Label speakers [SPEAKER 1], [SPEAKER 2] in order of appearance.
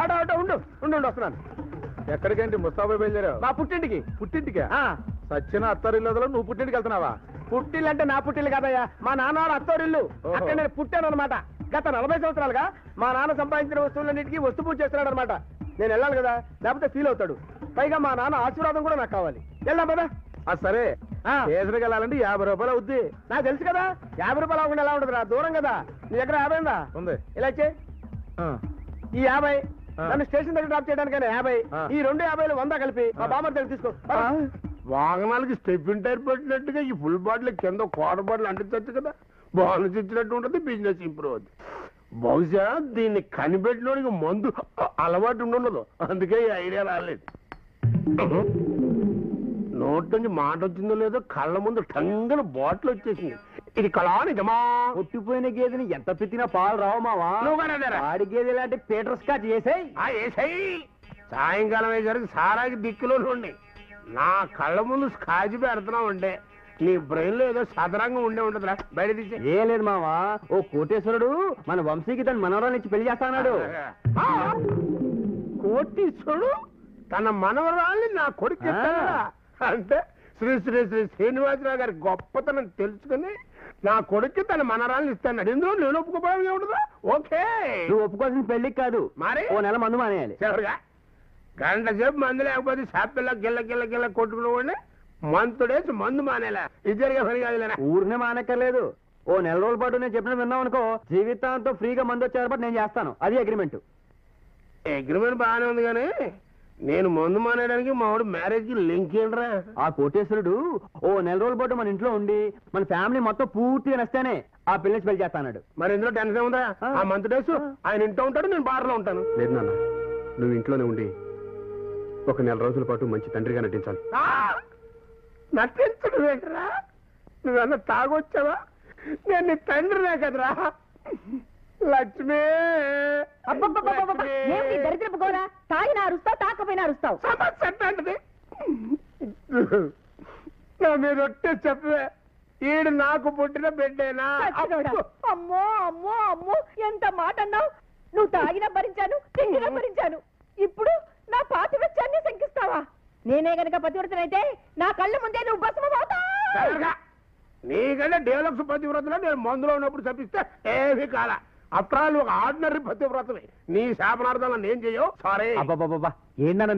[SPEAKER 1] Auto auto ఉండు ఉండు ఉండు వస్తున్నాను.
[SPEAKER 2] ఎక్కడికంటే ముస్తాబా బయలుదేరావు?
[SPEAKER 1] మా పుట్టింటికి.
[SPEAKER 2] పుట్టింటికా? సచ్చిన అత్తారిల్లు నువ్వు పుట్టింటికి వెళ్తున్నావా?
[SPEAKER 1] పుట్టిల్లు అంటే నా పుట్టిల్లు కదయ్యా, మా నాన్న అత్తోరిల్లు. అక్కడ నేను పుట్టాను అనమాట. గత 40 సంవత్సరాలుగా మా నాన్న సంపాదించిన వస్తువులన్నిటికీ వస్తు పూజ చేస్తున్నాడు అనమాట. నేను వెళ్ళాలి కదా, లేకపోతే ఫీల్ అవుతాడు. పైగా మా నాన్న ఆశీర్వాదం కూడా నాకు కావాలి. వెళ్దాం పదా.
[SPEAKER 2] సరే, కేసరికి వెళ్ళాలంటే 50 రూపాయలు అవుద్ది.
[SPEAKER 1] నాకు తెలుసు కదా, 50 రూపాయలు అవ్వకుండా ఎలా ఉంటుంది రా, దూరం కదా. నీ దగ్గర 50 ఉందా?
[SPEAKER 2] ఉంది.
[SPEAKER 1] ఇలా ఇచ్చే ఈ 50 నన్ను స్టేషన్ దగ్గర డ్రాప్ చేయడానికైనా 50, ఈ 2 50లు 100 కలిపి మా బామ్మ దగ్గర తీసుకో.
[SPEAKER 2] వాహనాలకి స్టెప్పిన్ టైర్ పెట్టినట్టుగా ఈ ఫుల్ బాటిల్ కింద క్వార్టర్ బాటిల్ అంటించచ్చు కదా, బోనస్ ఇచ్చినట్టు ఉంటుంది, బిజినెస్ ఇంప్రూవ్ అవుతుంది. బహుశా దీన్ని కనిపెట్టినోడికి మందు అలవాటు ఉండదు, అందుకే ఈ ఐడియా రాలేదు. నోట్ నుంచి మాట వచ్చిందో లేదో కళ్ళ ముందు టంగన బాటిల్ వచ్చేసింది. ఇది కళా నిజమా?
[SPEAKER 1] కొట్టిపోయిన గేదెని ఎంత పెట్టినా పాలు రావు మావా. వాడి గేదె లాంటి పీటర్ స్కాచ్ చేసాయి.
[SPEAKER 2] సాయంకాలం అయ్యేసరికి సారాకి దిక్కులో ఉండి నా కళ్ళ ముందు స్కాచ్ పెడుతున్నావు అంటే నీ బ్రెయిన్ లో ఏదో సదరంగా ఉండే ఉంటుందిరా. బయట తీసే.
[SPEAKER 1] ఏ లేదు మావా, ఓ కోటేశ్వరుడు మన వంశీకి తన మనవరాలు ఇచ్చి పెళ్లి చేస్తాడు.
[SPEAKER 2] కోటీశ్వరుడు తన మనవరాల్ని నా కొడుకు అంటే శ్రీ శ్రీ శ్రీ శ్రీనివాసరావు గారి గొప్పతనం తెలుసుకుని నా కొడుక్కి తన మనరాలను ఇస్తాడు. ఇందులో నేను ఒప్పుకోవడం ఏముంటుందా? ఓకే,
[SPEAKER 1] నువ్వు ఒప్పుకోవాల్సిన పెళ్లికి కాదు,
[SPEAKER 2] మరి
[SPEAKER 1] ఓ నెల మందు మానేయాలి.
[SPEAKER 2] చివరిగా గంట సేపు మందు లేకపోతే షాపిల్ల గిల్ల గిల్ల గిల్ల కొట్టుకుని మంతుడేసి మందు మానేలా. ఇద్దరిగా పని కాదులేనా?
[SPEAKER 1] ఊరినే మానక్కర్లేదు, ఓ నెల రోజుల పాటు నేను చెప్పిన విన్నావు అనుకో, జీవితాంతో ఫ్రీగా మందు వచ్చే ఏర్పాటు నేను చేస్తాను. అది అగ్రిమెంట్.
[SPEAKER 2] అగ్రిమెంట్ బాగానే ఉంది కానీ నేను మందు మానేయడానికి మా వాడు మ్యారేజ్ కి లింక్ ఏంట్రా?
[SPEAKER 1] ఆ కోటేశ్వరుడు ఓ నెల రోజుల పాటు మన ఇంట్లో ఉండి మన ఫ్యామిలీ మొత్తం పూర్తిగా నస్తేనే ఆ పిల్లని పెళ్లి చేస్తాడు.
[SPEAKER 2] మరి ఇందులో టెన్షన్ ఉందా? ఆ మంత్ డేస్ ఆయన ఇంట్లో ఉంటాడు, నేను బార్లో ఉంటాను.
[SPEAKER 3] లేదు నాన్న, నువ్వు ఇంట్లోనే ఉండి ఒక నెల రోజుల పాటు మంచి తండ్రిగా నటించాలి.
[SPEAKER 2] నటించడం ఏంటరా? నువ్వన్నా తాగొచ్చావా? నేను నీ తండ్రినే కదరా. లక్ష్మి,
[SPEAKER 4] దరిద్రపు గోరా, తాగిన అరుస్తావు, తాకపోయినా అరుస్తావు.
[SPEAKER 2] సమస్య అంటది నా మీద ఒట్టే చెప్పవే, ఈడు నాకు పుట్టిన బిడ్డేనా?
[SPEAKER 4] అమ్మో అమ్మో అమ్మో, ఎంత మాట అన్నావు. నువ్వు తాగినా భరించాను, తిండినా భరించాను, ఇప్పుడు నా పాతివ్రత్యాన్ని శంకిస్తావా? నేనే గనక పతివ్రతనైతే నా కళ్ళ ముందే నువ్వు భస్మమవుతావు.
[SPEAKER 2] నీకంటే డేలక్స్ పతివ్రతలో నేను మందులో ఉన్నప్పుడు తప్పిస్తే ఏమీ కాల. అప్రాలు ఒక ఆర్డినరీ పతివ్రతమే. నీ శాపనార్థాలను ఏం చెయ్యవు. సారీ.
[SPEAKER 1] ఏంటన్నా